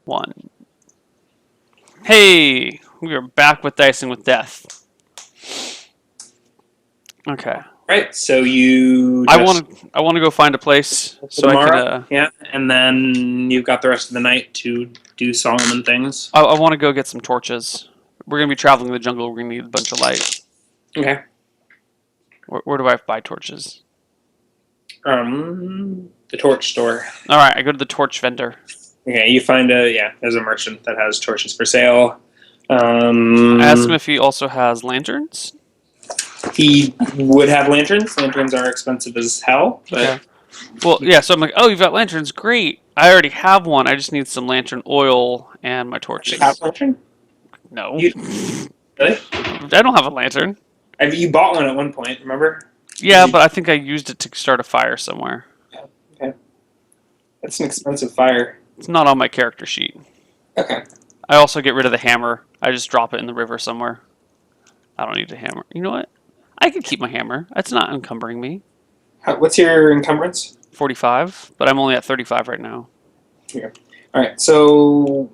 1. Hey, we are back with Dicing with Death. Okay. Right. So you I just want to go find a place so I tomorrow, can. yeah, and then you've got the rest of the night to do Solomon things. I want to go get some torches. We're gonna be traveling in the jungle. We're gonna need a bunch of light. Okay. Where do I buy torches? The torch store. All right, I go to the torch vendor. Okay, you find there's a merchant that has torches for sale. I ask him if he also has lanterns. He would have lanterns. Lanterns are expensive as hell, but Okay. Well, yeah. So I'm like, oh, you've got lanterns. Great. I already have one. I just need some lantern oil and my you torches. have a lantern? No, You, really? I don't have a lantern. You bought one at one point, remember? Yeah, but I think I used it to start a fire somewhere. Okay. That's an expensive fire. It's not on my character sheet. Okay. I also get rid of the hammer. I just drop it in the river somewhere. I don't need a hammer. You know what? I can keep my hammer. It's not encumbering me. What's your encumbrance? 45, but I'm only at 35 right now. Here. All right. So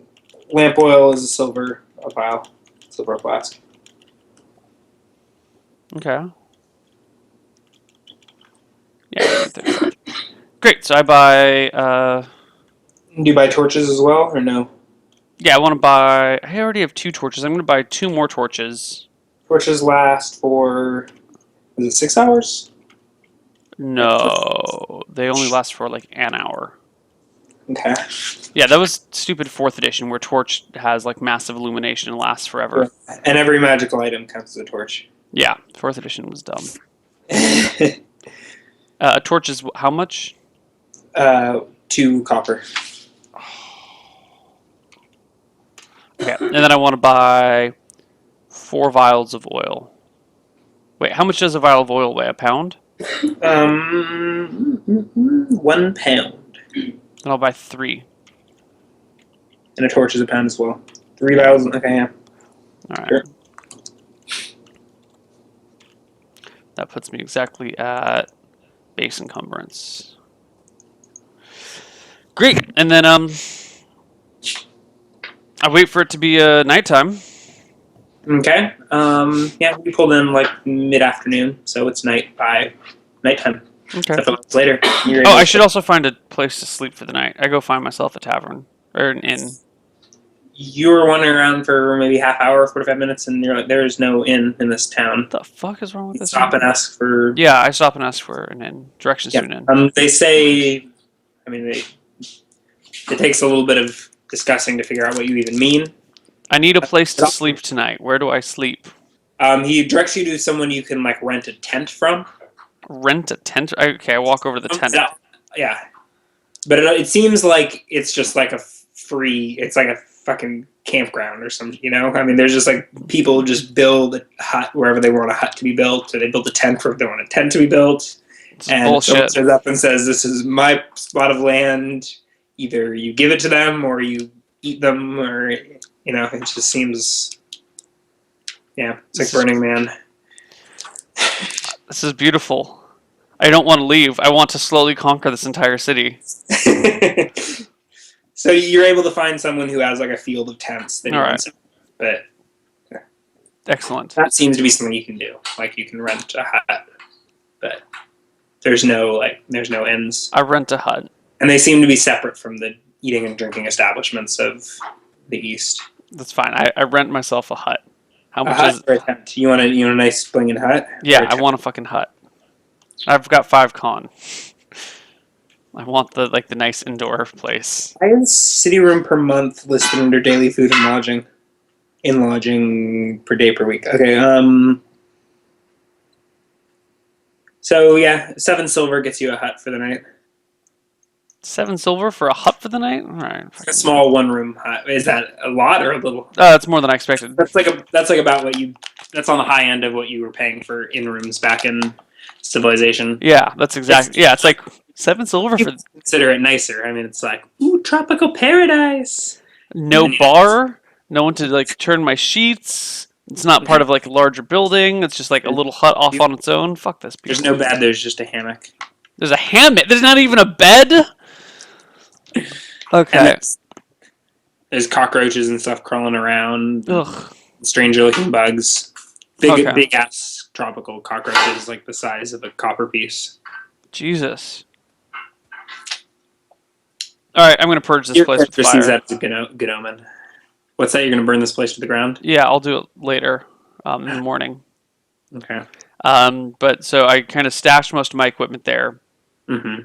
lamp oil is a vial, silver flask. Okay. Yeah, 35. Great. So I buy. Do you buy torches as well, or no? Yeah, I want to buy. I already have 2 torches. I'm going to buy 2 more torches. Torches last for, is it 6 hours? No, they only last for like an hour. Okay. Yeah, that was stupid 4th edition where torch has like massive illumination and lasts forever. And every magical item counts as a torch. Yeah, 4th edition was dumb. A torch is how much? 2 copper. Okay, and then I want to buy 4 vials of oil. Wait, how much does a vial of oil weigh? A pound? 1 pound. And I'll buy 3. And a torch is a pound as well. 3 vials. Okay, yeah. All right. Sure. That puts me exactly at base encumbrance. Great, and then I wait for it to be nighttime. Okay. Yeah, we pulled in like mid-afternoon, so it's nighttime. Okay. Couple hours later. Oh, I should also find a place to sleep for the night. I go find myself a tavern or an inn. You were wandering around for maybe half hour, 45 minutes, and you're like, "There's no inn in this town." What the fuck is wrong with this? Stop and ask for. Yeah, I stop and ask for an inn. Directions to an inn. They say, I mean, it takes a little bit of discussing to figure out what you even mean. I need a place to sleep tonight. Where do I sleep? He directs you to someone you can like rent a tent from. Rent a tent? Okay, I walk over to the tent. Yeah, but it seems like it's just like a free. It's like a fucking campground or something. You know, I mean, there's just like people just build a hut wherever they want a hut to be built, or they build a tent wherever they want a tent to be built. It's and bullshit. someone shows up and says, "This is my spot of land. Either you give it to them or you eat them, or you know." It just seems, yeah, it's like Burning Man. This is beautiful. I don't want to leave. I want to slowly conquer this entire city. So you're able to find someone who has like a field of tents that All right. But Excellent. that seems to be something you can do. Like you can rent a hut, but there's no inns. I rent a hut. And they seem to be separate from the eating and drinking establishments of the East. That's fine. I rent myself a hut. How A much hut is? or a tent? You want a nice blinging hut? Yeah, Or a I tent? want a fucking hut. I've got 5 con. I want the nice indoor place. Why is city room per month listed under daily food and lodging? In lodging per day per week. Okay. So yeah, 7 silver gets you a hut for the night. 7 silver for a hut for the night? All right. A small 1-room hut. Is that a lot or a little? That's more than I expected. That's like about what you. That's on the high end of what you were paying for in rooms back in Civilization. Yeah, that's exactly. Yeah, it's like 7 silver for Consider it nicer. I mean, it's like ooh, tropical paradise. no bar, no one to like turn my sheets. It's not part of like a larger building. It's just like a little hut off on its own. Fuck this. There's no bed. There's just a hammock. There's a hammock. There's not even a bed. Okay. And There's cockroaches and stuff crawling around. Ugh. Stranger looking bugs. Big Okay. big ass tropical cockroaches like the size of a copper piece. Jesus. All right, I'm gonna purge this Your place with character sees fire. that as a good omen. What's that? You're gonna burn this place to the ground? Yeah, I'll do it later, in the morning. Okay. But so I kind of stashed most of my equipment there, Mm-hmm.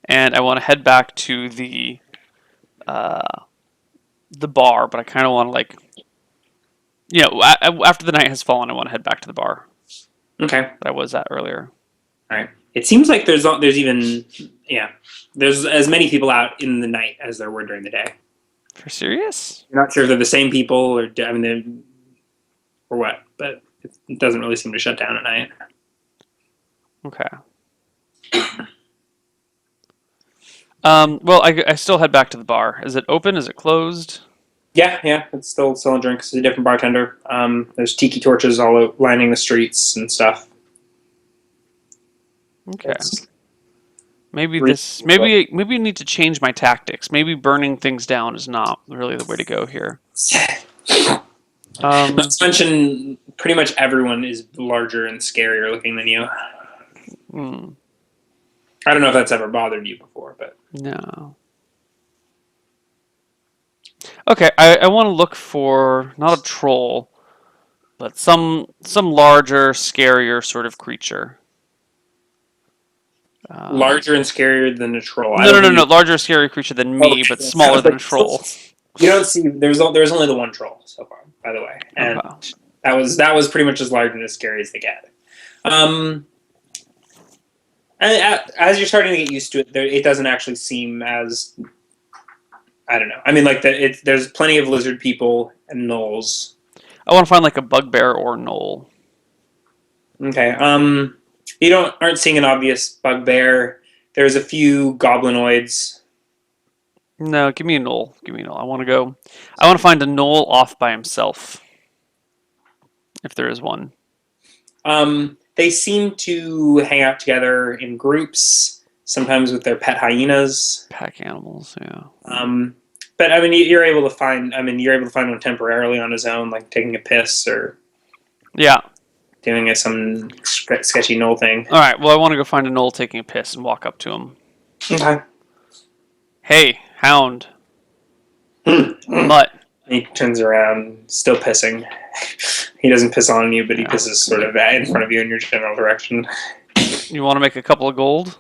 and I want to head back to the bar. But I kind of want to after the night has fallen, I want to head back to the bar Okay. that I was at earlier. All right. It seems like there's even there's as many people out in the night as there were during the day. For serious? You're not sure if they're the same people or what, but it doesn't really seem to shut down at night. Okay. Well, I still head back to the bar. Is it open? Is it closed? Yeah, it's still selling drinks. It's a different bartender. There's tiki torches all lining the streets and stuff. Okay. It's Maybe re- maybe I need to change my tactics. Maybe burning things down is not really the way to go here. Not to mention, pretty much everyone is larger and scarier looking than you. Hmm, I don't know if that's ever bothered you before, but no. Okay, I want to look for not a troll, but some larger, scarier sort of creature. larger and scarier than a troll. No. Larger, scary creature than me, but smaller than a troll. You don't see. There's only the one troll so far, by the way, and Okay. that was pretty much as large and as scary as they get. And as you're starting to get used to it, it doesn't actually seem as, I don't know. I mean, like there's plenty of lizard people and gnolls. I want to find like a bugbear or gnoll. Okay. You aren't seeing an obvious bugbear. There's a few goblinoids. No, give me a gnoll. Give me a gnoll. I want to find a gnoll off by himself. If there is one. They seem to hang out together in groups, sometimes with their pet hyenas. Pack animals, yeah. But I mean, you're able to find one temporarily on his own, like taking a piss or Yeah. doing some sketchy gnoll thing. All right. Well, I want to go find a gnoll taking a piss and walk up to him. Okay. Hey, hound. Mutt. He turns around, still pissing. He doesn't piss on you, but he pisses sort of in front of you in your general direction. You want to make a couple of gold?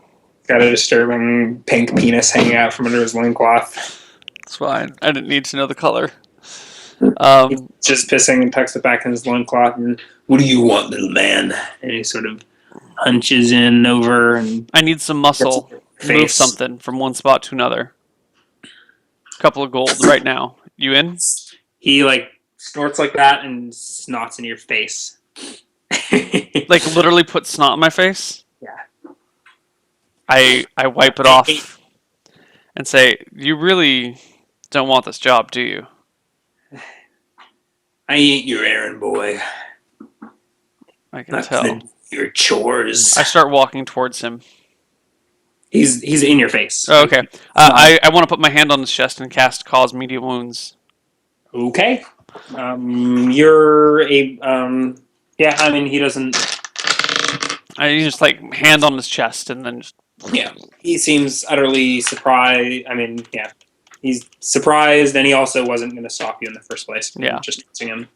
Got a disturbing pink penis hanging out from under his loincloth. It's fine. I didn't need to know the color. He's just pissing and tucks it back in his loincloth. And what do you want, little man? And he sort of hunches in over and I need some muscle. Move something from one spot to another. Couple of gold right now. You in? He snorts like that and snots in your face. Like literally put snot in my face? Yeah. I wipe it off and say, "You really don't want this job, do you?" I ain't your errand boy. I can tell. Your chores. I start walking towards him. He's in your face. Oh, okay. I want to put my hand on his chest and cast Cause Medium Wounds. Okay. You're a yeah. I mean, he doesn't. I just hand on his chest and then just. Yeah, he seems utterly surprised. I mean, yeah, he's surprised, and he also wasn't going to stop you in the first place. Yeah, just touching him.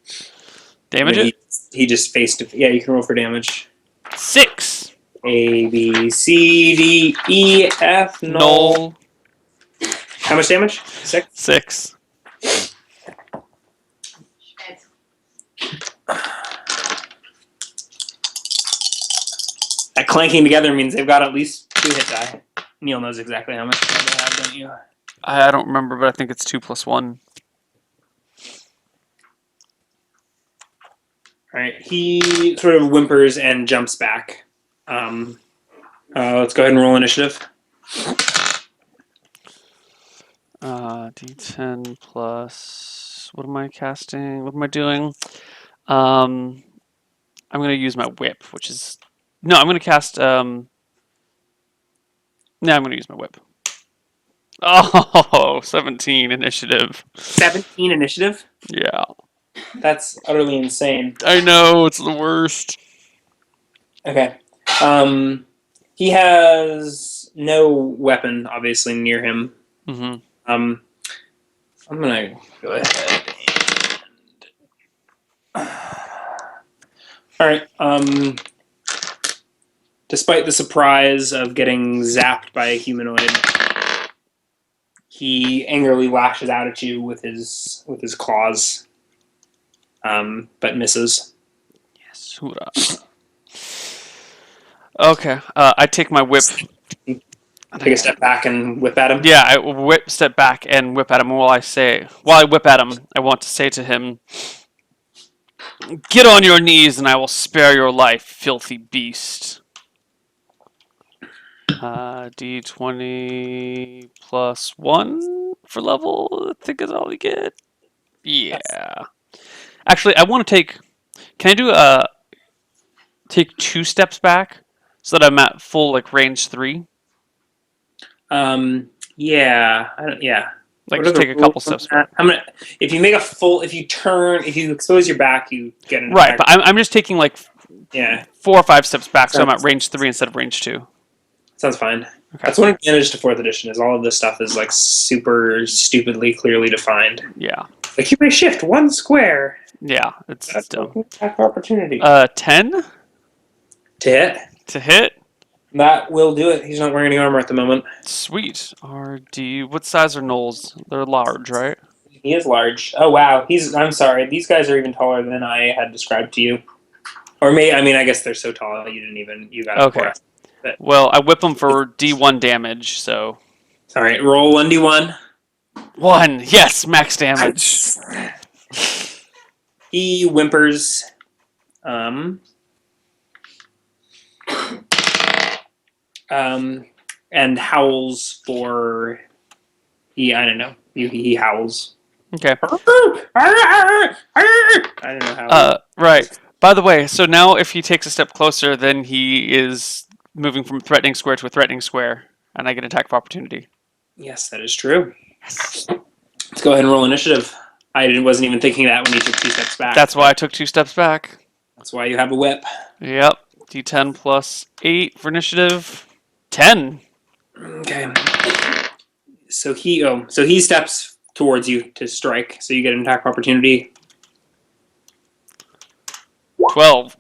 Damage it. He just faced it. Yeah, you can roll for damage. 6. A B C D E F. Null. How much damage? 6. 6. That clanking together means they've got at least 2 hit die. Neil knows exactly how much they have, don't you? I don't remember, but I think it's 2 plus 1. All right, he sort of whimpers and jumps back. Let's go ahead and roll initiative. D10 plus. What am I casting? What am I doing? I'm going to use my whip, which is. No, I'm going to cast. No, I'm going to use my whip. Oh, 17 initiative. 17 initiative? Yeah. That's utterly insane. I know, it's the worst. Okay. He has no weapon, obviously, near him. Mm-hmm. I'm gonna go ahead and. All right. Despite the surprise of getting zapped by a humanoid, he angrily lashes out at you with his claws, but misses. Yes, hoorah. Okay, I take my whip. Take a step back and whip at him. Yeah, I step back and whip at him. While I whip at him, I want to say to him, "Get on your knees, and I will spare your life, filthy beast." D20 plus 1 for level. I think is all we get. Yeah. Actually, I want to take. Can I do take 2 steps back so that I'm at full like range 3? Yeah, yeah. Like What are just the take a couple rules on steps that? back. I'm gonna. If you make a full, if you expose your back, you get an Right, attack. but I'm just taking like Yeah, 4 or 5 steps back, so I'm at sounds, range 3 instead of range 2. sounds fine. Okay. That's one advantage to 4th edition is all of this stuff is like super stupidly clearly defined. Yeah. Like you may shift 1 square. Yeah, it's That's dumb. an attack opportunity. 10 To hit. to hit. That will do it. He's not wearing any armor at the moment. Sweet. RD. What size are gnolls? They're large, right? He is large. Oh wow. I'm sorry. These guys are even taller than I had described to you. Or I guess they're so tall you got it. Okay. Well, I whip them for D1 damage, so. All right, roll 1d1. 1. Yes, max damage. He whimpers. And howls for. I don't know. He howls. Okay. I don't know how. Right. By the way, so now if he takes a step closer, then he is moving from threatening square to a threatening square, and I get attack of opportunity. Yes, that is true. Yes. Let's go ahead and roll initiative. I wasn't even thinking that when you took 2 steps back. That's why I took 2 steps back. That's why you have a whip. Yep. D10 plus 8 for initiative. 10. Okay. So he steps towards you to strike. So you get an attack opportunity. 12.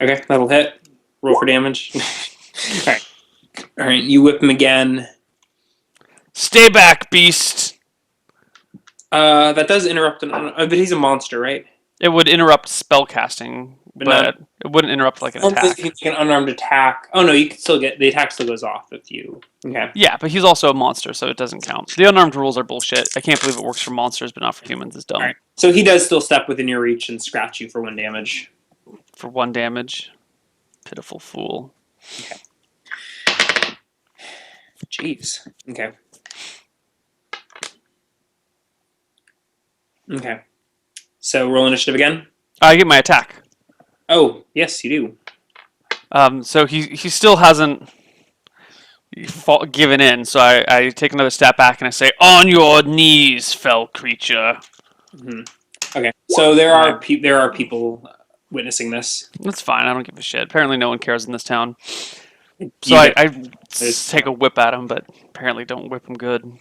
Okay, that'll hit. Roll for damage. All right. All right. You whip him again. Stay back, beast. That does interrupt but he's a monster, right? It would interrupt spell casting, but not- it wouldn't interrupt like an Only attack. if you make an unarmed attack. Oh no, you can still get the attack still goes off if you. Okay. Yeah, but he's also a monster, so it doesn't count. The unarmed rules are bullshit. I can't believe it works for monsters, but not for humans. It's dumb. All right. So he does still step within your reach and scratch you for 1 damage. For 1 damage. Pitiful fool. Jeez. Okay. Okay. So roll initiative again. I get my attack. Oh yes, you do. So he still hasn't given in. So I take another step back and I say, "On your knees, fell creature." Mm-hmm. Okay. So there are people witnessing this. That's fine. I don't give a shit. Apparently, no one cares in this town. So I take a whip at him, but apparently don't whip him good.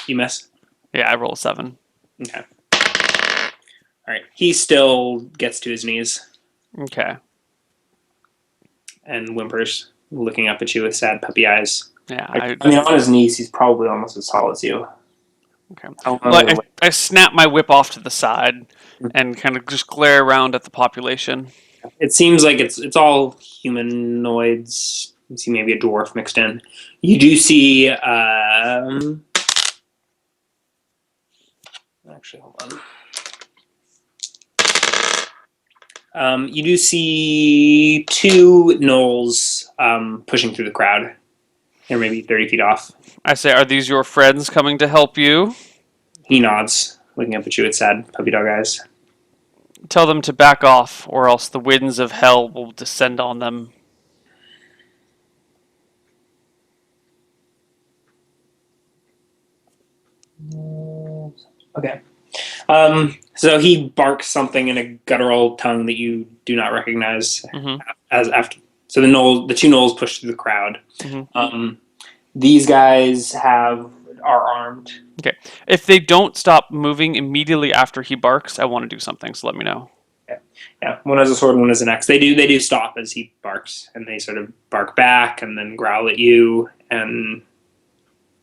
You miss. Yeah, I roll a 7. Okay. All right. He still gets to his knees Okay. and whimpers, looking up at you with sad puppy eyes. Yeah. I mean, on his knees, he's probably almost as tall as you. Okay. Well, I snap my whip off to the side and kind of just glare around at the population. It seems like it's all humanoids. You see maybe a dwarf mixed in. You do see. Actually, hold on. You do see 2 gnolls pushing through the crowd. They're maybe 30 feet off. I say, "Are these your friends coming to help you?" He nods, looking up at you with sad puppy dog eyes. Tell them to back off, or else the winds of hell will descend on them. Okay. So he barks something in a guttural tongue that you do not recognize Hmm. as after. So the two gnolls push through the crowd. Hmm. These guys are armed. Okay. If they don't stop moving immediately after he barks, I want to do something. So let me know. Yeah, one has a sword, one has an axe. They do stop as he barks, and they sort of bark back and then growl at you. And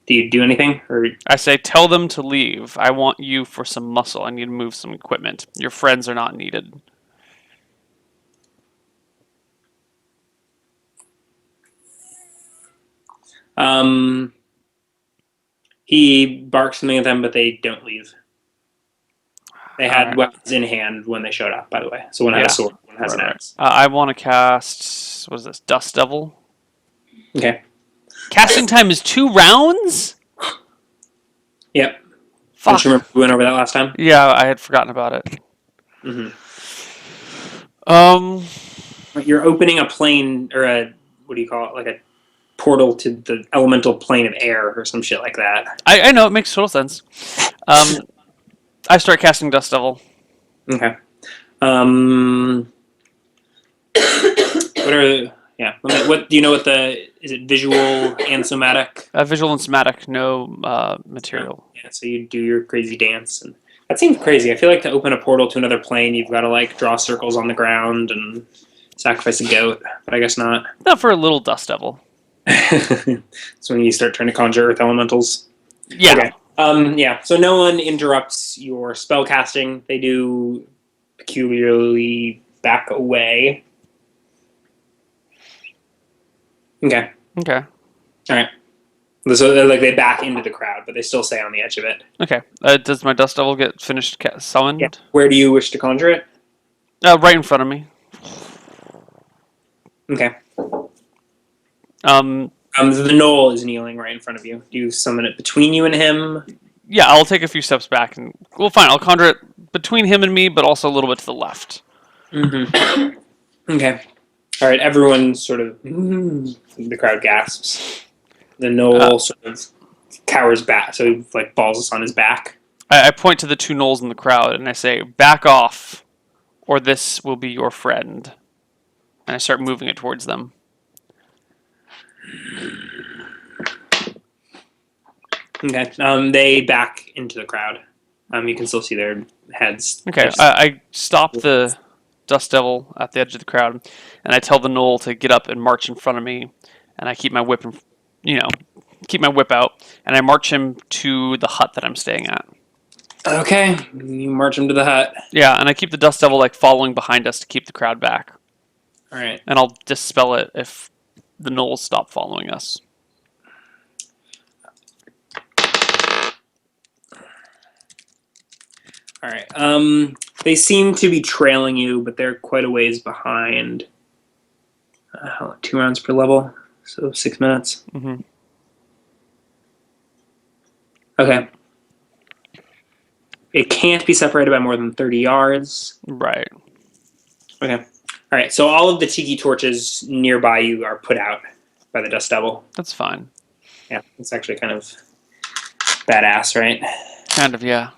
do you do anything? Or I say, tell them to leave. I want you for some muscle. I need to move some equipment. Your friends are not needed. um, he barks something at them, but they don't leave. They All had right. weapons in hand when they showed up, by the way. So one had a Yeah. sword, one has Right. an Right. axe. I want to cast. What is this? Dust Devil. Okay. Casting time is 2 rounds. Yep. Don't Fuck. you remember we went over that last time? Yeah, I had forgotten about it. Mm-hmm. Um. You're opening a plane or a what do you call it? Like a portal to the elemental plane of air or some shit like that. I know it makes total sense. I start casting Dust Devil. Okay. Um, what are yeah? What do you know? What the is it? Visual and somatic. Visual and somatic, no Yeah. material. Yeah. So you do your crazy dance, and that seems crazy. I feel like to open a portal to another plane, you've got to like draw circles on the ground and sacrifice a goat. But I guess not. Not for a little Dust Devil. It's when you start trying to conjure earth elementals. Yeah. Okay. Yeah. So no one interrupts your spell casting. They do peculiarly back away. Okay. Okay. All right. So like they back into the crowd, but they still stay on the edge of it. Okay. Does my Dust Devil get finished summoned? Yeah. Where do you wish to conjure it? Right in front of me. Okay. Um. The knoll is kneeling right in front of you. Do you summon it between you and him? Yeah, I'll take a few steps back and well, fine. I'll conjure it between him and me, but also a little bit to the left. Mm-hmm. Okay. All right. Everyone sort of the crowd gasps. The knoll sort of cowers back, so he like balls us on his back. I point to the two gnolls in the crowd and I say, "Back off, or this will be your friend." And I start moving it towards them. Okay. They back into the crowd. You can still see their heads. Okay. I stop the Dust Devil at the edge of the crowd, and I tell the gnoll to get up and march in front of me, and I keep my whip, keep my whip out, and I march him to the hut that I'm staying at. Okay. You march him to the hut. Yeah, and I keep the Dust Devil like following behind us to keep the crowd back, All right. and I'll dispel it if the gnolls stop following us. All right. They seem to be trailing you, but they're quite a ways behind. 2 rounds per level, so 6 minutes. Mm-hmm. Okay. It can't be separated by more than 30 yards. Right. Okay. All right. So all of the tiki torches nearby you are put out by the Dust Devil. That's fine. Yeah, it's actually kind of badass, right? Kind of, yeah.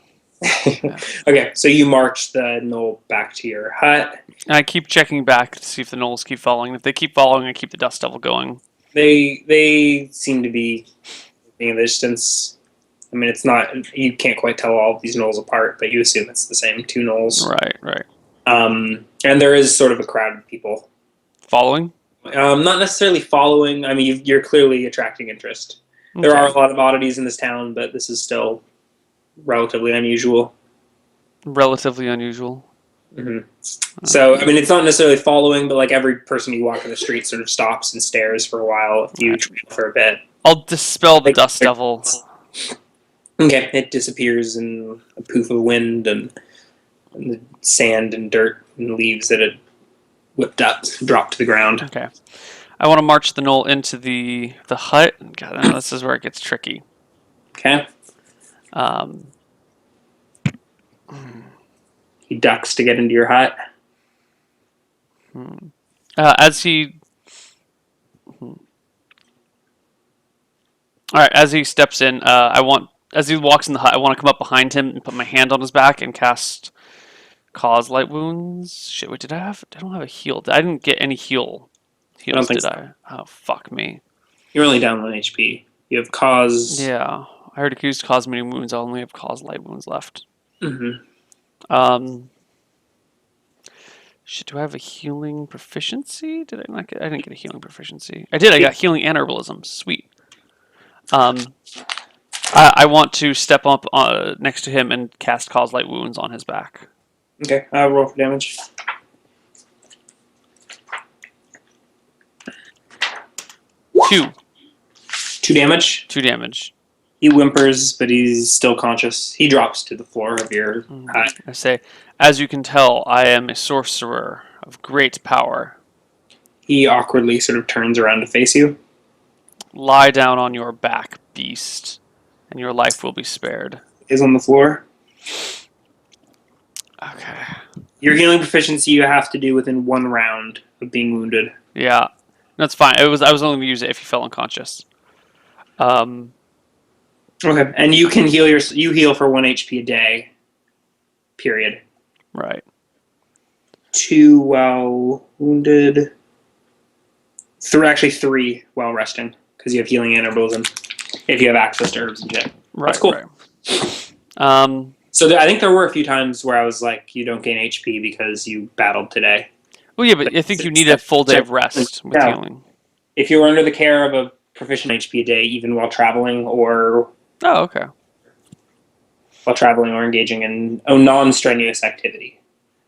Okay, so you march the knoll back to your hut. And I keep checking back to see if the gnolls keep following. If they keep following, I keep the Dust Devil going. They seem to be in the distance. I mean, it's not, you can't quite tell all of these knolls apart, but you assume it's the same two knolls. Right. And there is sort of a crowd of people. Following? Not necessarily following. I mean, you're clearly attracting interest. Okay. There are a lot of oddities in this town, but this is still relatively unusual. Relatively unusual. Mm-hmm. So, I mean, it's not necessarily following, but like every person you walk in the street sort of stops and stares for a while if you trail for a bit. I'll dispel the Dust Devil. Okay, it disappears in a poof of wind and the sand and dirt and leaves that it whipped up drop to the ground. Okay. I want to march the gnoll into the hut. God, no, this is where it gets tricky. Okay. He ducks to get into your hut. As he... All right, as he steps in, I want as he walks in the hut, I want to come up behind him and put my hand on his back and cast Cause Light Wounds. Shit, wait, did I have? I don't have a heal. I didn't get any heals, think did so. I? Oh, fuck me. You're only down 1 HP. You have cause. Yeah, I already used Cause Many Wounds. I only have Cause Light Wounds left. Mhm. Um, shit, do I have a healing proficiency? Did I not get? I didn't get a healing proficiency. I did. I got healing and herbalism. Sweet. I want to step up next to him and cast Cause Light Wounds on his back. Okay, roll for damage. 2. 2 damage. 2 damage. He whimpers, but he's still conscious. He drops to the floor of your hut. I say, as you can tell, I am a sorcerer of great power. He awkwardly sort of turns around to face you. Lie down on your back, beast, and your life will be spared. Is on the floor. Okay. Your healing proficiency you have to do within 1 round of being wounded. Yeah, that's fine. I was only going to use it if you fell unconscious. Okay, and you can you heal for 1 HP a day. Period. Right. 2 while wounded. Actually 3 while resting, because you have healing and herbalism. If you have access to herbs and shit. Right. That's cool. Right. So I think there were a few times where I was like, you don't gain HP because you battled today. Well, yeah, but I think you need a full day of rest with healing. If you were under the care of a proficient HP a day, even while traveling or okay. While traveling or engaging in non-strenuous activity.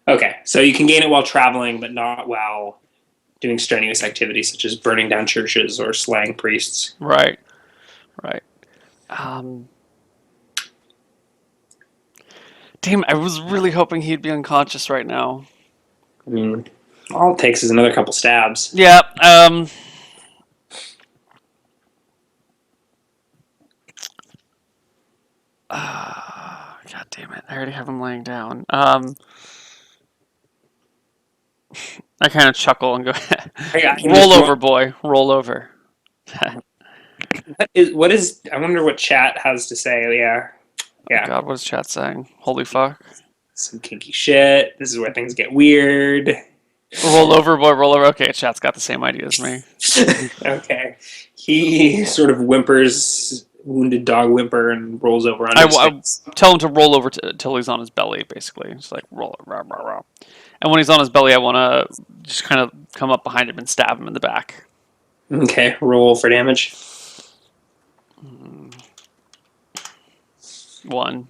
Okay, so you can gain it while traveling, but not while doing strenuous activities such as burning down churches or slaying priests. Right. Damn, I was really hoping he'd be unconscious right now. I mean, all it takes is another couple stabs. Yeah, God damn it, I already have him laying down. I kind of chuckle and go, roll over, boy, roll over. What is, I wonder what chat has to say, yeah. Oh God, what is chat saying? Holy fuck. Some kinky shit, this is where things get weird. Roll over, boy, roll over. Okay, chat's got the same idea as me. Okay. He sort of whimpers, wounded dog whimper, and rolls over on his face. I tell him to roll over till he's on his belly, basically. Just like roll it, rah, rah, rah. And when he's on his belly, I want to just kind of come up behind him and stab him in the back. Okay, roll for damage. 1.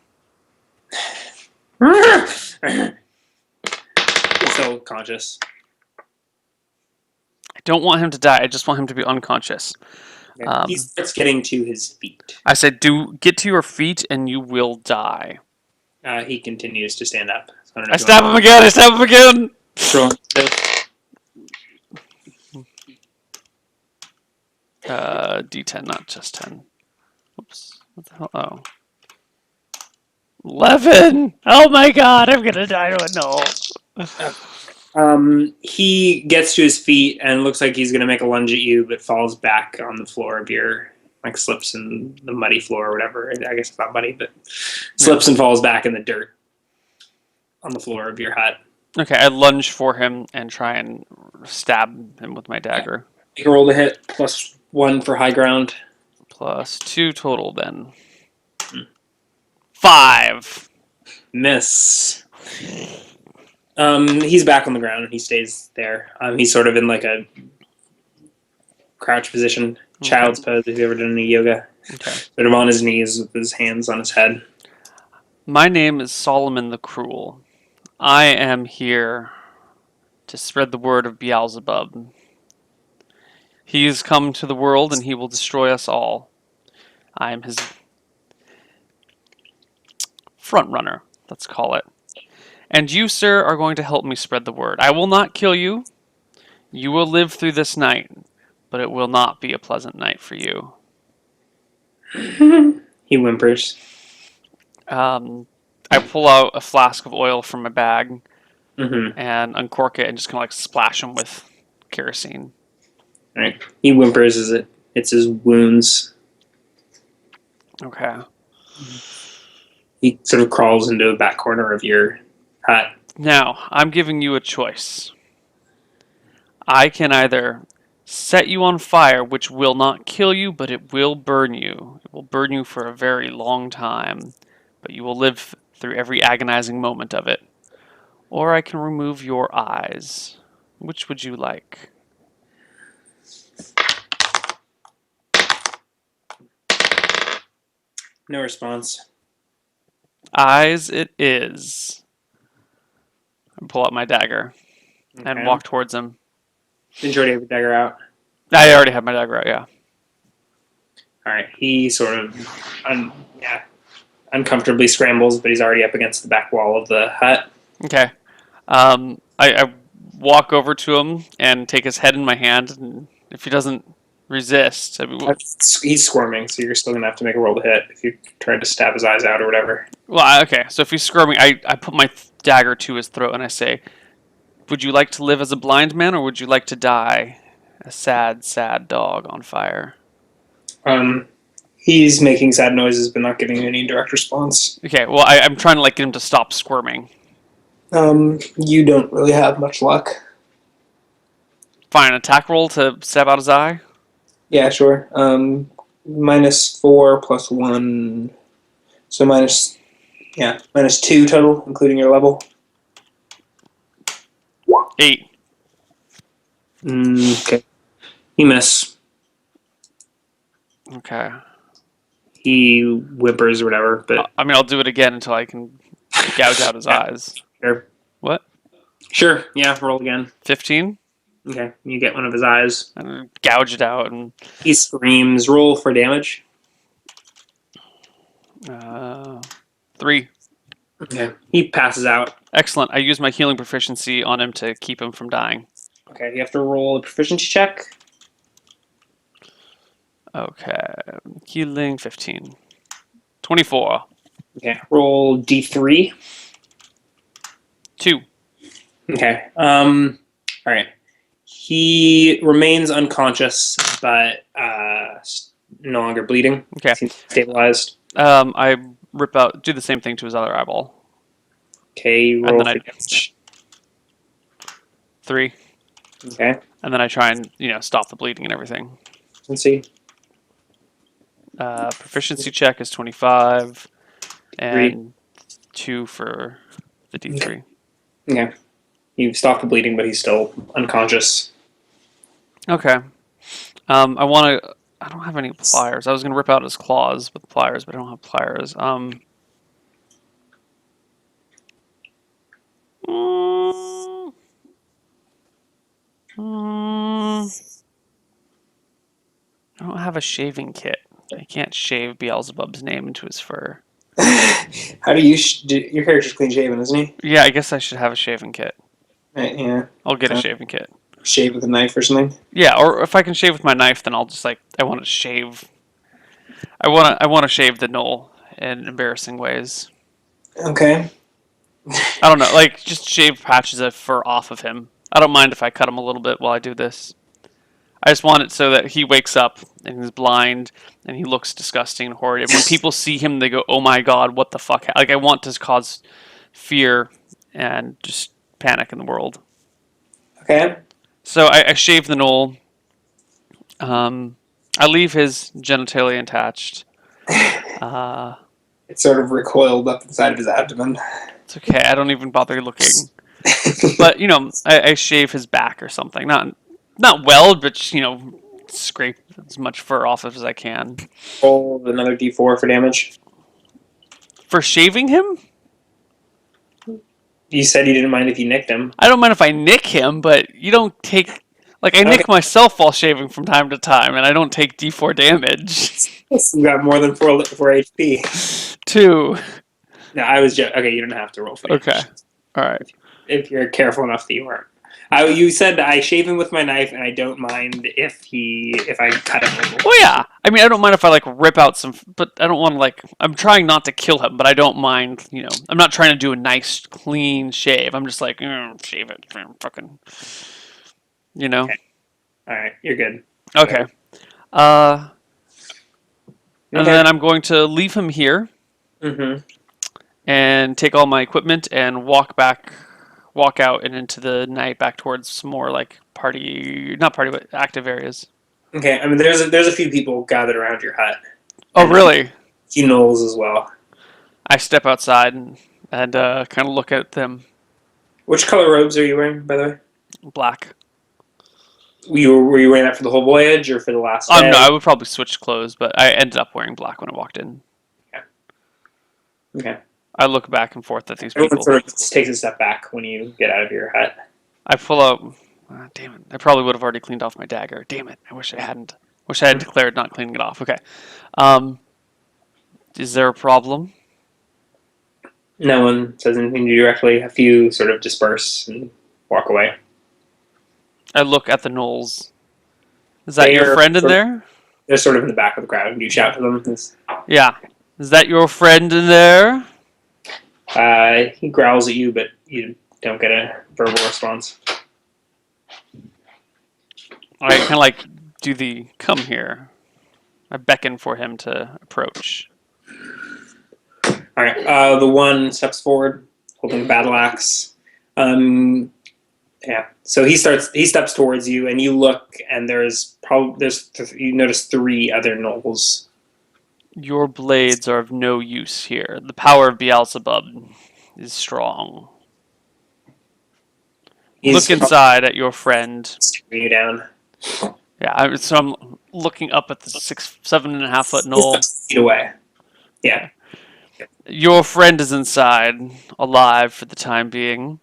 He's still conscious. I don't want him to die. I just want him to be unconscious. He starts getting to his feet. I said, get to your feet and you will die. He continues to stand up. So I stab him again! I stab him again! D10, not just 10. Oops. What the hell? Oh. 11! Oh my god, I'm gonna die to a no. He gets to his feet and looks like he's going to make a lunge at you, but falls back on the floor of your, like slips in the muddy floor or whatever. I guess it's not muddy, but slips and falls back in the dirt on the floor of your hut. Okay, I lunge for him and try and stab him with my dagger. You can roll the hit, +1 for high ground. +2 total then. 5. Miss. He's back on the ground and he stays there. He's sort of in like a crouch position, child's pose if you've ever done any yoga. Okay. Sort of on his knees with his hands on his head. My name is Solomon the Cruel. I am here to spread the word of Beelzebub. He has come to the world and he will destroy us all. I am his front runner, let's call it. And you, sir, are going to help me spread the word. I will not kill you. You will live through this night, but it will not be a pleasant night for you. He whimpers. I pull out a flask of oil from my bag Mm-hmm. and uncork it and just kind of like splash him with kerosene. All right. He whimpers as it hits his wounds. Okay. He sort of crawls into the back corner of your hut. Now, I'm giving you a choice. I can either set you on fire, which will not kill you, but it will burn you. It will burn you for a very long time, but you will live through every agonizing moment of it. Or I can remove your eyes. Which would you like? No response. Eyes it is. I pull out my dagger and Okay. walk towards him. Didn't you already have your dagger out? I already have my dagger out, yeah. All right. He sort of, uncomfortably scrambles, but he's already up against the back wall of the hut. Okay. I walk over to him and take his head in my hand, and if he doesn't resist, I mean, He's squirming, so you're still gonna have to make a roll to hit if you try to stab his eyes out or whatever. well, okay. So if he's squirming, I put my dagger to his throat and I say, "Would you like to live as a blind man, or would you like to die a sad, sad dog on fire?" He's making sad noises, but not giving you any direct response. Okay. Well, I'm trying to get him to stop squirming. You don't really have much luck. Fine. Attack roll to stab out his eye. Yeah, sure. -4 plus 1. So -2 total, including your level. 8. Okay. He miss. Okay. He whimpers or whatever, but I mean, I'll do it again until I can gouge out his eyes. sure. What? Sure, yeah, roll again. 15? Okay, you get one of his eyes. And gouge it out and He screams. Roll for damage. 3. Okay. He passes out. Excellent. I use my healing proficiency on him to keep him from dying. Okay, you have to roll a proficiency check. Okay. Healing 15. 24. Okay, roll D3. 2. Okay. All right. He remains unconscious, but no longer bleeding. Okay. Seems stabilized. I do the same thing to his other eyeball. Okay, And roll then for I- damage. 3. Okay, And then I try and, stop the bleeding and everything. let's see. Proficiency check is 25. And 2 for the D3. Okay. You've stopped the bleeding, but he's still unconscious. Okay. I don't have any pliers. I was going to rip out his claws with pliers, but I don't have pliers. I don't have a shaving kit. I can't shave Beelzebub's name into his fur. How do you... your character's clean shaven, isn't he? Yeah, I guess I should have a shaving kit. Right, yeah. I'll get a Okay. shaving kit. Shave with a knife or something? Yeah, or if I can shave with my knife, then I'll just I want to shave. I want to shave the knoll in embarrassing ways. Okay. I don't know, just shave patches of fur off of him. I don't mind if I cut him a little bit while I do this. I just want it so that he wakes up and he's blind and he looks disgusting and horrid. And when people see him, they go, "Oh my god, what the fuck?" I want to cause fear and just panic in the world. Okay. So I shave the knoll. I leave his genitalia attached. It's sort of recoiled up the side of his abdomen. It's okay. I don't even bother looking. But I shave his back or something. Not weld, but just, scrape as much fur off as I can. Roll another D4 for damage. For shaving him? You said you didn't mind if you nicked him. I don't mind if I nick him, but you don't take. I nick myself while shaving from time to time, and I don't take D4 damage. You got more than 4 HP. 2. No, I was just... Okay, you don't have to roll for damage. Okay. All right. If you're careful enough that you weren't. You said I shave him with my knife, and I don't mind if I cut him. Well, yeah. I mean, I don't mind if I rip out some, but I don't want to I'm trying not to kill him, but I don't mind. I'm not trying to do a nice, clean shave. I'm just shave it, fucking. Okay. All right, you're good. Okay. And then I'm going to leave him here Mm-hmm. and take all my equipment and walk out and into the night back towards some more like not party, but active areas. Okay. I mean, there's a few people gathered around your hut, Oh, and a really? few gnolls as well. I step outside and kind of look at them. Which color robes are you wearing, by the way? Black. Were you wearing that for the whole voyage or for the last No, day? I would probably switch clothes, but I ended up wearing black when I walked in. Okay. I look back and forth at these Everyone people. sort of takes a step back when you get out of your hut. I pull out. Damn it! I probably would have already cleaned off my dagger. Damn it! I wish I hadn't. Wish I had declared not cleaning it off. Okay. Um, is there a problem? No one says anything to you directly. A few sort of disperse and walk away. I look at the gnolls. Is that your They're friend in sort of- there? They're sort of in the back of the crowd, and you shout to them. Yeah. Is that your friend in there? He growls at you, but you don't get a verbal response. I kind of like do the come here. I beckon for him to approach. All right. The one steps forward, holding a battle axe. Yeah. So he steps towards you, and you look, and you notice 3 other gnolls. Your blades are of no use here. The power of Beelzebub is strong. He's Look inside at your friend. staring you down. Yeah, so I'm looking up at the 7.5 foot He's knoll. 6 feet away. Yeah. Your friend is inside, alive for the time being.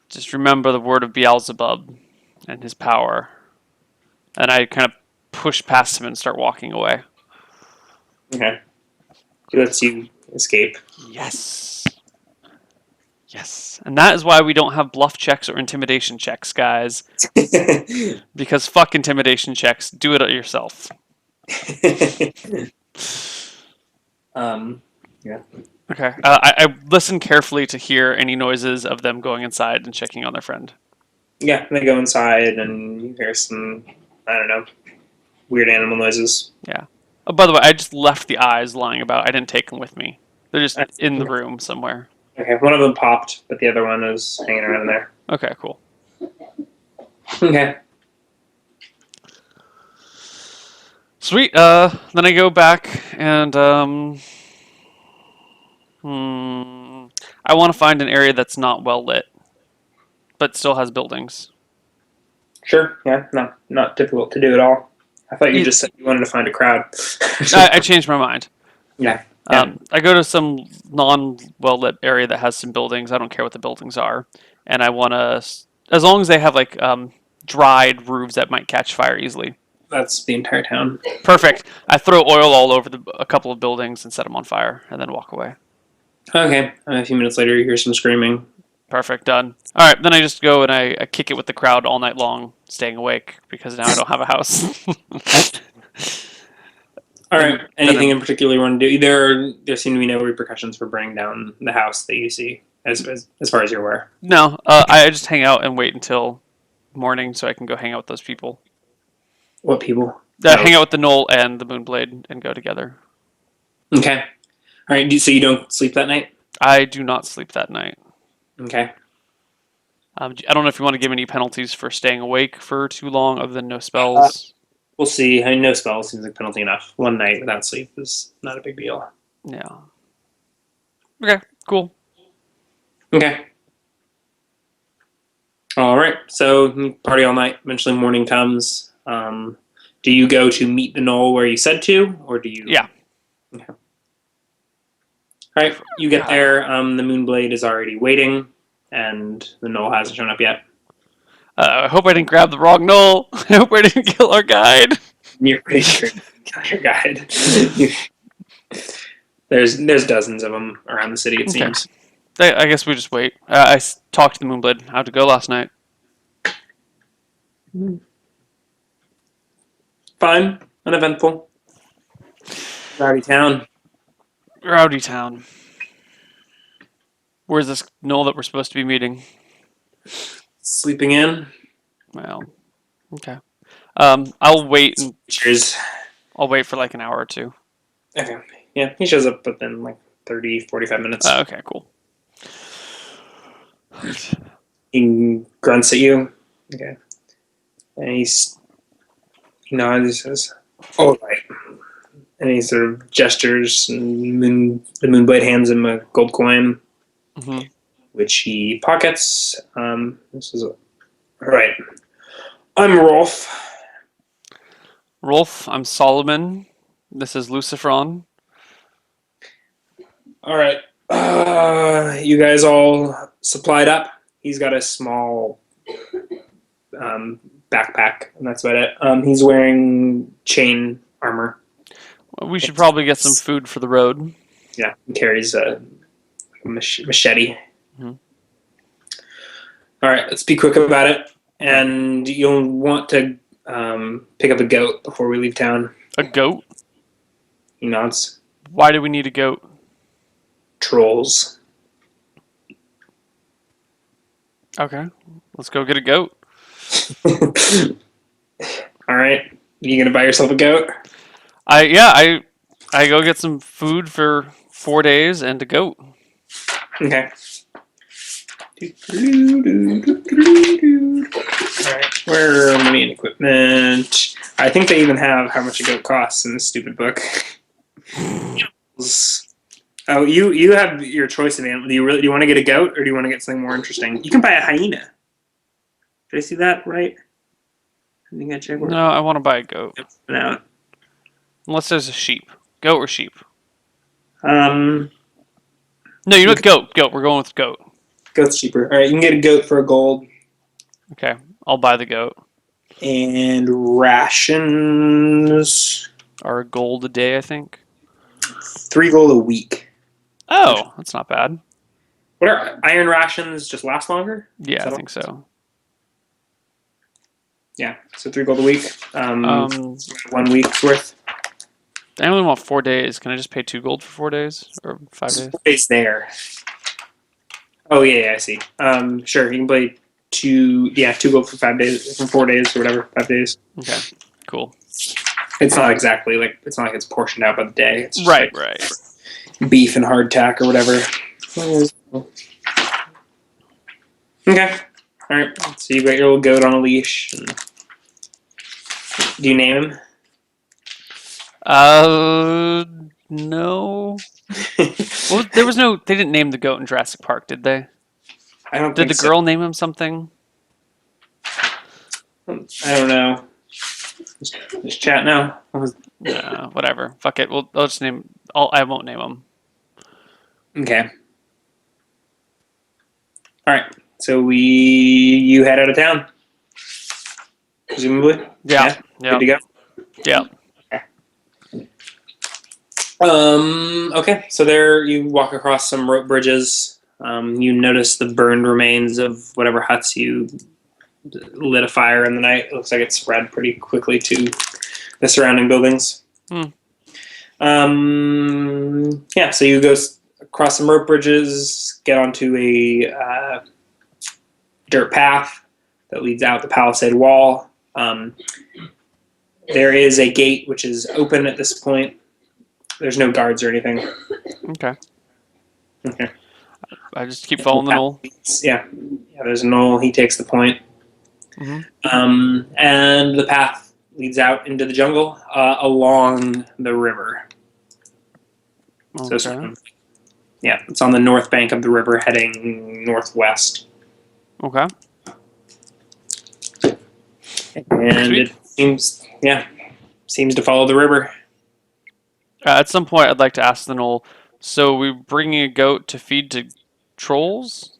Just remember the word of Beelzebub and his power. And I kind of push past him and start walking away. Okay. He lets you escape. Yes. Yes. And that is why we don't have bluff checks or intimidation checks, guys. Because fuck intimidation checks. Do it yourself. Yeah. Okay. I listen carefully to hear any noises of them going inside and checking on their friend. Yeah, they go inside, and you hear some, I don't know, weird animal noises. Oh, by the way, I just left the eyes lying about. I didn't take them with me. They're just in the room somewhere. Okay, one of them popped, but the other one is hanging around there. Okay, cool. Okay. Sweet. Then I go back and I want to find an area that's not well lit, but still has buildings. Sure, yeah, not difficult to do at all. I thought you just said you wanted to find a crowd. I changed my mind. Yeah. I go to some non-well lit area that has some buildings. I don't care what the buildings are, and I want to, as long as they have like dried roofs that might catch fire easily. That's the entire town. Perfect. I throw oil all over a couple of buildings and set them on fire, and then walk away. Okay, a few minutes later, you hear some screaming. Perfect. Done. All right. Then I just go and I kick it with the crowd all night long, staying awake because now I don't have a house. All right. Anything in particular you want to do? There seem to be no repercussions for burning down the house that you see, as far as you're aware. No. I just hang out and wait until morning so I can go hang out with those people. What people? Hang out with the Knoll and the Moonblade and go together. Okay. All right. So you don't sleep that night? I do not sleep that night. Okay. I don't know if you want to give any penalties for staying awake for too long, other than no spells. We'll see. I mean, no spell seems like penalty enough. One night without sleep is not a big deal. Yeah. Okay. Cool. Okay. All right. So you party all night. Eventually, morning comes. Do you go to meet the Knoll where you said to, or do you? Yeah. Okay. All right. You get there. The Moonblade is already waiting, and the Knoll hasn't shown up yet. I hope I didn't grab the wrong Knoll. I hope I didn't kill our guide. You're pretty sure you got your guide. There's dozens of them around the city. It Okay. seems. I guess we just wait. I talked to the Moonblade. How'd it go last night? Fine. Uneventful. Rowdy town. Rowdy Town. Where's this Knoll that we're supposed to be meeting? Sleeping in. Well, okay. I'll wait. Cheers. I'll wait for like an hour or two. Okay. Yeah, he shows up within like 30, 45 minutes. Okay, cool. He grunts at you. Okay. And he nods, he says, all right. And he sort of gestures, and the Moonblade hands him a gold coin, Hmm. which he pockets. This is all right. I'm Rolf. Rolf, I'm Solomon. This is Luciferon. All right. You guys all supplied up? He's got a small backpack, and that's about it. He's wearing chain armor. We should probably get some food for the road. Yeah, he carries a machete. Mhm. All right, let's be quick about it. And you'll want to pick up a goat before we leave town. A goat? He nods. Why do we need a goat? Trolls. Okay, let's go get a goat. All right, you gonna buy yourself a goat? I go get some food for 4 days and a goat. Okay. Alright, where are money and equipment? I think they even have how much a goat costs in this stupid book. Oh, you have your choice of animal. Do you want to get a goat or do you want to get something more interesting? You can buy a hyena. Did I see that right? I think I checked. No, I want to buy a goat. No. Unless there's a sheep. Goat or sheep? Um, No, you know what? Goat. Goat. We're going with goat. goat's cheaper. All right, you can get a goat for a gold Okay, I'll buy the goat. and rations. Or a gold a day, I think. 3 gold a week. Oh, that's not bad. What are iron rations? Just last longer? Yeah, I all? think so. Yeah, so 3 gold a week. 1 week's worth. I only want 4 days. Can I just pay 2 gold for 4 days or 5 days? It's there. Oh yeah, I see. Sure, you can play 2 gold for 5 days, for 4 days or whatever, 5 days. Okay, cool. It's not exactly like it's portioned out by the day. It's just Right, like right. beef and hardtack or whatever. Okay. All right. So you got your little goat on a leash. Do you name him? No. Well, there was no. They didn't name the goat in Jurassic Park, did they? I don't Did think the girl name him something? so. I don't know. Just chat now. Whatever. Fuck it. I'll just name. I won't name him. Okay. All right. So you head out of town, presumably. Yeah. Good to go. Yeah. Okay. So there, you walk across some rope bridges. You notice the burned remains of whatever huts you lit a fire in the night. It looks like it spread pretty quickly to the surrounding buildings. Hmm. Yeah. So you go across some rope bridges, get onto a dirt path that leads out the palisade wall. There is a gate which is open at this point. There's no guards or anything. Okay. Okay. I just keep following the knoll. Yeah. There's a knoll. He takes the point. Hmm. And the path leads out into the jungle along the river. Okay. So, yeah, it's on the north bank of the river, heading northwest. Okay. And Sweet. it seems to follow the river. At some point, I'd like to ask the knoll. So we're bringing a goat to feed to trolls?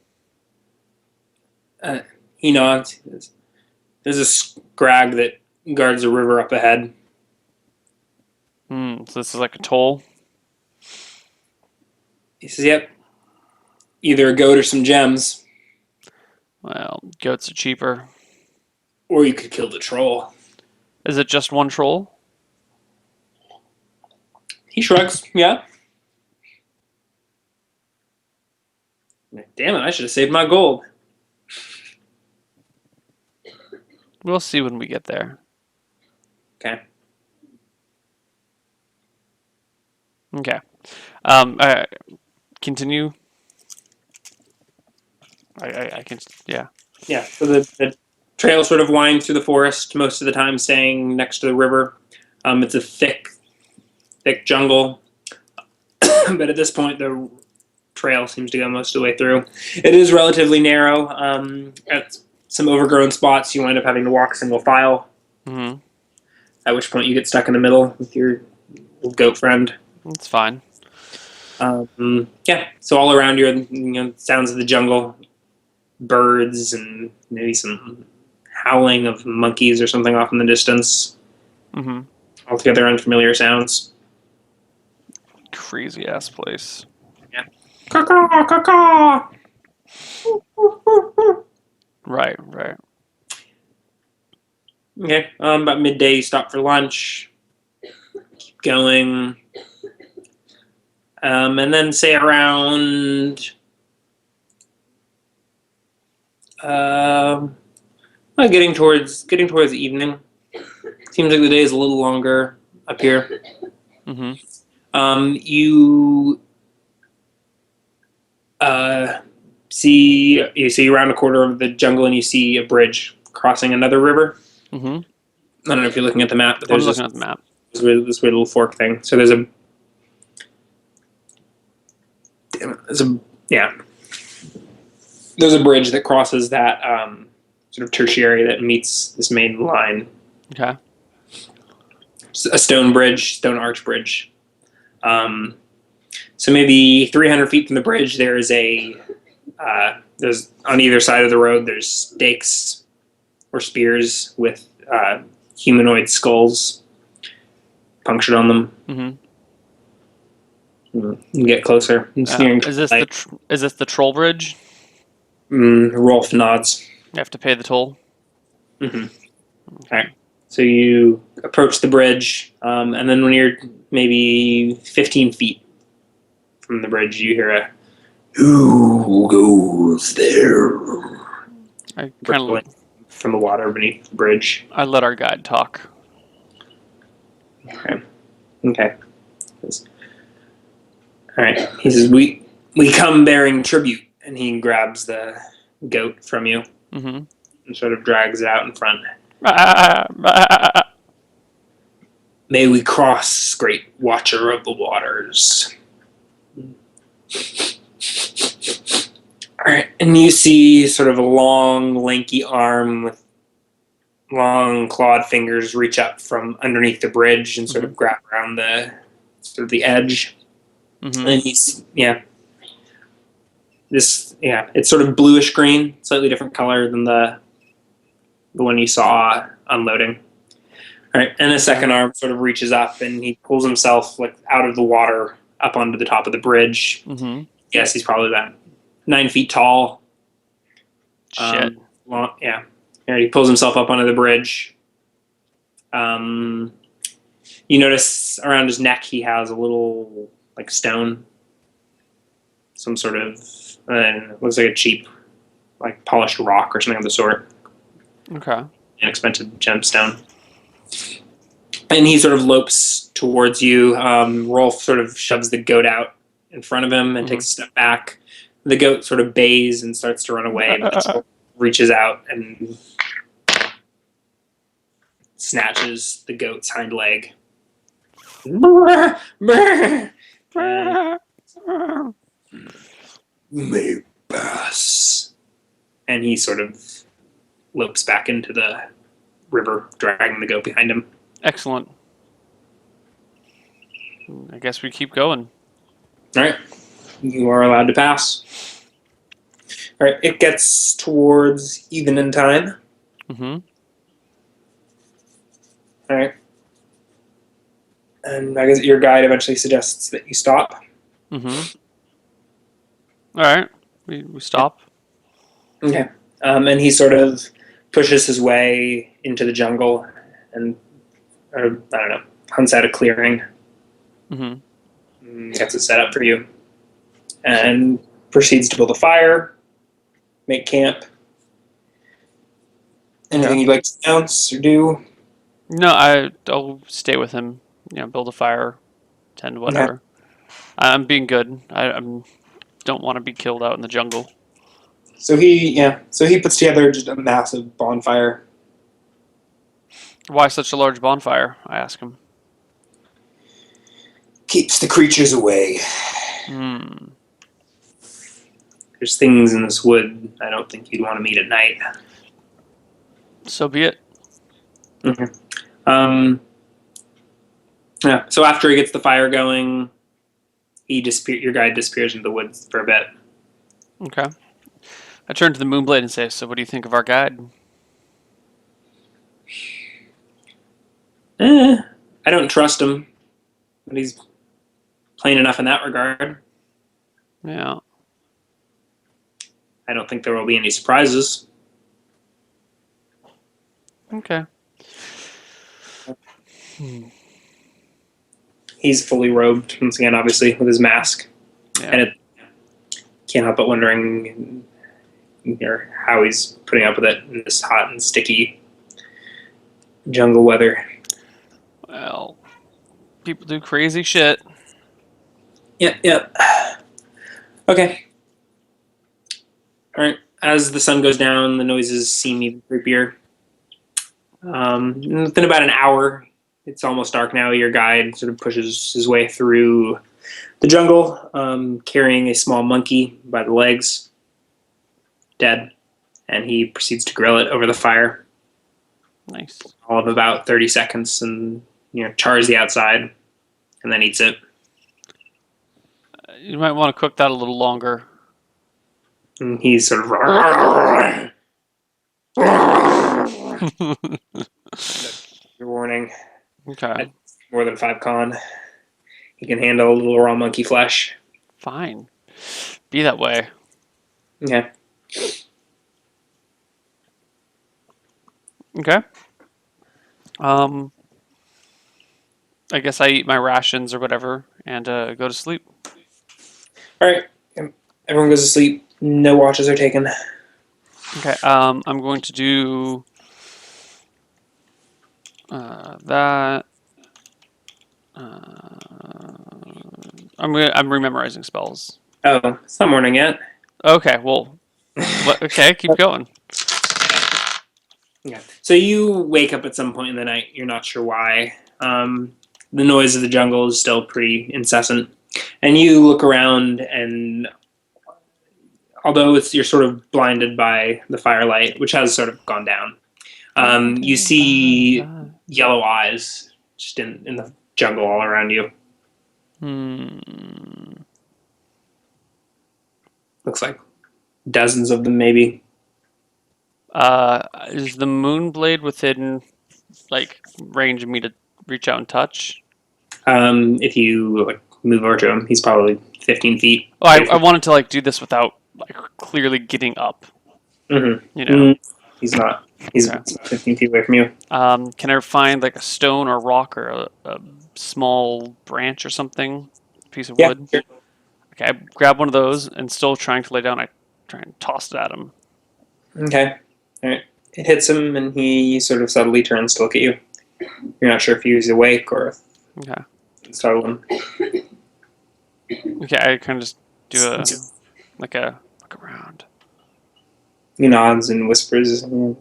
He nods. There's a scrag that guards the river up ahead. So this is like a toll. He says, "Yep, either a goat or some gems, Well, goats are cheaper. or you could kill the troll." Is it just one troll? He shrugs. Yeah. Damn it! I should have saved my gold. We'll see when we get there. Okay. Okay. Continue. I can. Yeah. Yeah, so the trail sort of winds through the forest, most of the time staying next to the river. It's a thick jungle, but at this point, the trail seems to go most of the way through. It is relatively narrow. At some overgrown spots, you wind up having to walk single file, Mm-hmm. at which point you get stuck in the middle with your goat friend. That's fine. Yeah, so all around you are sounds of the jungle, birds, and maybe some howling of monkeys or something off in the distance. Mm-hmm. Altogether unfamiliar sounds. Crazy ass place. Yeah. Caw, caw, caw. Right. Right. Okay, about midday, you stop for lunch. Keep going. And then say around well, getting towards evening. Seems like the day is a little longer up here. Mm-hmm. You see around a quarter of the jungle and you see a bridge crossing another river. Mm-hmm. I don't know if you're looking at the map, but I'm there's looking at the map. this weird little fork thing. So there's yeah, there's a bridge that crosses that sort of tertiary that meets this main line. Okay. It's a stone arch bridge. So maybe 300 feet from the bridge, there's on either side of the road, there's stakes or spears with humanoid skulls punctured on them. Mm-hmm. You get closer. Is this the troll bridge? Rolf nods. You have to pay the toll. Mm-hmm. Okay. So you approach the bridge, and then when you're maybe 15 feet from the bridge, you hear a "Who goes there?" I kind of from the water beneath the bridge. I let our guide talk. Okay. All right. He says, "We come bearing tribute," and he grabs the goat from you Mm-hmm. and sort of drags it out in front. May we cross, great watcher of the waters. All right, and you see sort of a long, lanky arm with long clawed fingers reach up from underneath the bridge and sort of grab around the edge. Mm-hmm. And it's sort of bluish green, slightly different color than the one you saw unloading. All right, and the second arm sort of reaches up and he pulls himself like out of the water up onto the top of the bridge. Mm-hmm. Yes, he's probably about 9 feet tall. Shit. Yeah. And he pulls himself up onto the bridge. You notice around his neck he has a little like stone, some sort of looks like a cheap, like polished rock or something of the sort. Okay. Inexpensive gemstone. And he sort of lopes towards you. Rolf sort of shoves the goat out in front of him and takes a step back. The goat sort of bays and starts to run away, but it reaches out and snatches the goat's hind leg. May pass. And he sort of lopes back into the river, dragging the goat behind him. Excellent. I guess we keep going. All right. You are allowed to pass. All right. It gets towards evening time. Mm-hmm. All right. And I guess your guide eventually suggests that you stop. Mm-hmm. All right. We stop. Okay. And he sort of pushes his way into the jungle and, hunts out a clearing. Mm-hmm. Gets it set up for you. And proceeds to build a fire, make camp. Anything you'd like to announce or do? No, I'll stay with him. Build a fire, tend whatever. I'm being good. I'm don't want to be killed out in the jungle. So he puts together just a massive bonfire. Why such a large bonfire? I ask him. Keeps the creatures away. Hmm. There's things in this wood I don't think you'd want to meet at night. So be it. Um, yeah. So after he gets the fire going, your guide disappears into the woods for a bit. Okay. I turn to the Moonblade and say, "So, what do you think of our guide?" I don't trust him, but he's plain enough in that regard. Yeah. I don't think there will be any surprises. Okay. He's fully robed once again, obviously, with his mask, Yeah. and it can't help but wondering how he's putting up with it in this hot and sticky jungle weather. Well, people do crazy shit. Yep. Okay. All right. As the sun goes down, the noises seem even creepier. Within about an hour, it's almost dark now. Your guide sort of pushes his way through the jungle, carrying a small monkey by the legs, dead, and he proceeds to grill it over the fire. Nice. All of about 30 seconds, and chars the outside, and then eats it. You might want to cook that a little longer. And he's sort of your warning. Okay. More than 5 con. He can handle a little raw monkey flesh. Fine. Be that way. Yeah. Okay. I guess I eat my rations or whatever and go to sleep. All right. Everyone goes to sleep. No watches are taken. Okay. I'm going to do that. I'm rememorizing spells. Oh, it's not morning yet. Okay. Well. Okay. Keep going. Yeah. So you wake up at some point in the night. You're not sure why. The noise of the jungle is still pretty incessant, and you look around, and although you're sort of blinded by the firelight, which has sort of gone down, you see yellow eyes just in the jungle all around you. Looks like dozens of them, maybe. Is the Moonblade within range of me to reach out and touch? If you move over to him, he's probably 15 feet. Oh, I wanted to do this without clearly getting up. Mm-hmm. He's not. He's Okay. 15 feet away from you. Can I find a stone or rock or a small branch or something? A piece of wood? Sure. Okay, I grab one of those and still trying to lay down, I try and toss it at him. Okay. All right. It hits him, and he sort of subtly turns to look at you. You're not sure if he's awake or Okay. startled him. Okay, I kind of just do a look around. He nods and whispers, I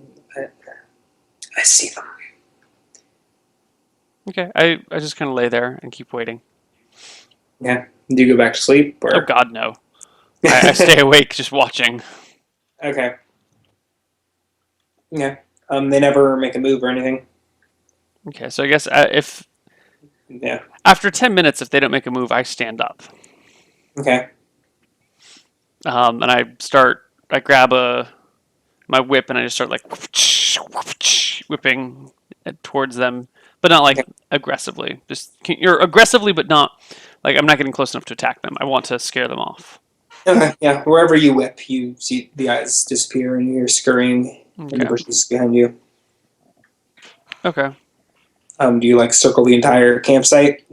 see them. Okay, I just kind of lay there and keep waiting. Yeah. Do you go back to sleep? Or? Oh God, no. I stay awake just watching. Okay. Yeah. They never make a move or anything. Okay, so I guess if Yeah. after 10 minutes, if they don't make a move, I stand up. Okay. And I grab my whip and I just start whipping towards them, but not aggressively. You're aggressively, but not I'm not getting close enough to attack them. I want to scare them off. Okay. Yeah. Wherever you whip, you see the eyes disappear, and you're scurrying in the Okay. bushes behind you. Okay. Do you circle the entire campsite?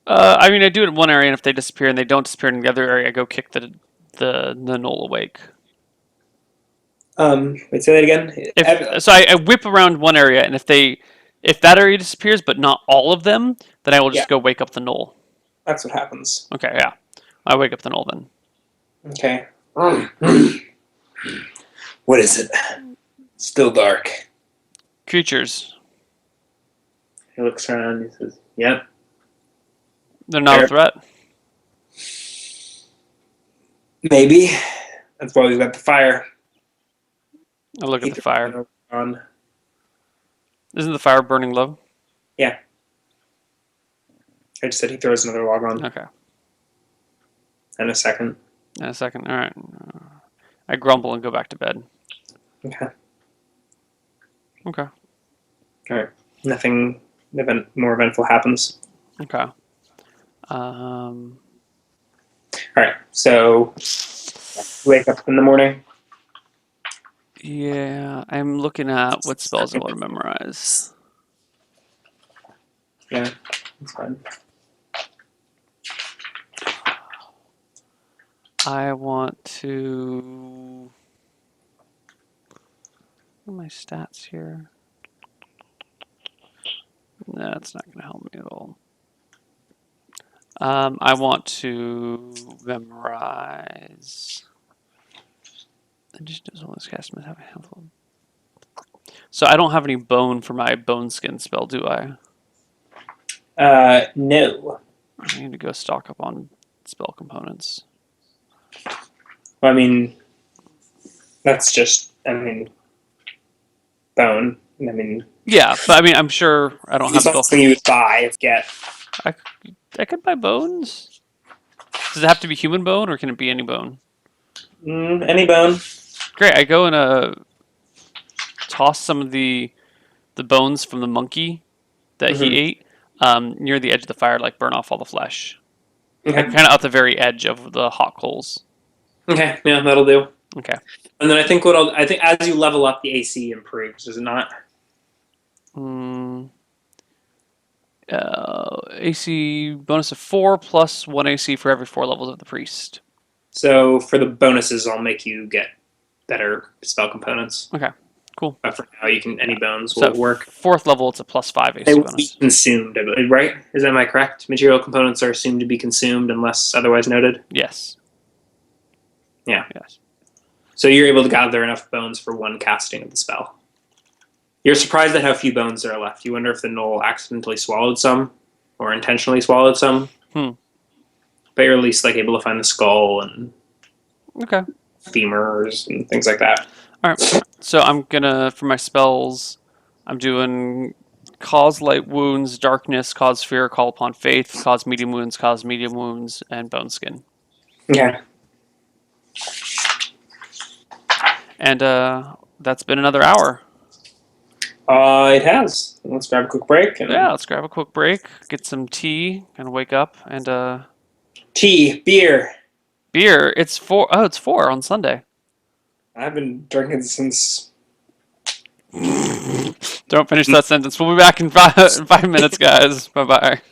I mean, I do it in one area, and if they disappear and they don't disappear in the other area, I go kick the knoll awake. Wait, say that again. So I whip around one area, and if that area disappears, but not all of them, then I will just go wake up the knoll. That's what happens. Okay, yeah. I wake up the null then. Okay. What is it? Still dark. Creatures. He looks around. He says, "Yep." They're not a threat. Maybe. That's why we've got the fire. I look at the fire. On. Isn't the fire burning low? Yeah. I just said he throws another log on Okay. in a second. In a second. All right. I grumble and go back to bed. Okay. Okay. All right. Nothing more eventful happens. Okay. All right. So wake up in the morning. Yeah, I'm looking at what spells I want to memorize. Yeah, that's fine. I want to. What are my stats here? That's not going to help me at all. I want to memorize. Addition to this cast must have a handful. So I don't have any bone for my bone skin spell, do I? No. I need to go stock up on spell components. Well, I mean, that's just, bone. Yeah, but I mean, I'm sure I don't have it's spell. something you would buy, get. I could buy bones. Does it have to be human bone, or can it be any bone? Any bone. Great. I go and toss some of the bones from the monkey that he ate near the edge of the fire, like burn off all the flesh. Okay. Kind of at the very edge of the hot coals. Okay. Yeah, that'll do. Okay. And then I think as you level up, the AC improves, does it not? AC bonus of 4 plus 1 AC for every 4 levels of the priest. So for the bonuses, I'll make you get better spell components. Okay, cool. But for now, any bones will work. 4th level, it's a plus 5 AC They will bonus. be consumed, right? Am I correct? Material components are assumed to be consumed unless otherwise noted? Yes. Yeah. Yes. So you're able to gather enough bones for one casting of the spell. You're surprised at how few bones there are left. You wonder if the gnoll accidentally swallowed some or intentionally swallowed some. But you're at least able to find the skull and femurs and things like that. All right. So I'm gonna, for my spells, I'm doing cause light wounds, darkness, cause fear, call upon faith, cause medium wounds, and bone skin. Okay. And that's been another hour. It has. Let's grab a quick break. Yeah, let's grab a quick break, get some tea, kind of wake up, and tea, beer. Beer. It's 4. Oh, it's 4 on Sunday. I've been drinking since. Don't finish that sentence. We'll be back in 5 minutes, guys. Bye bye.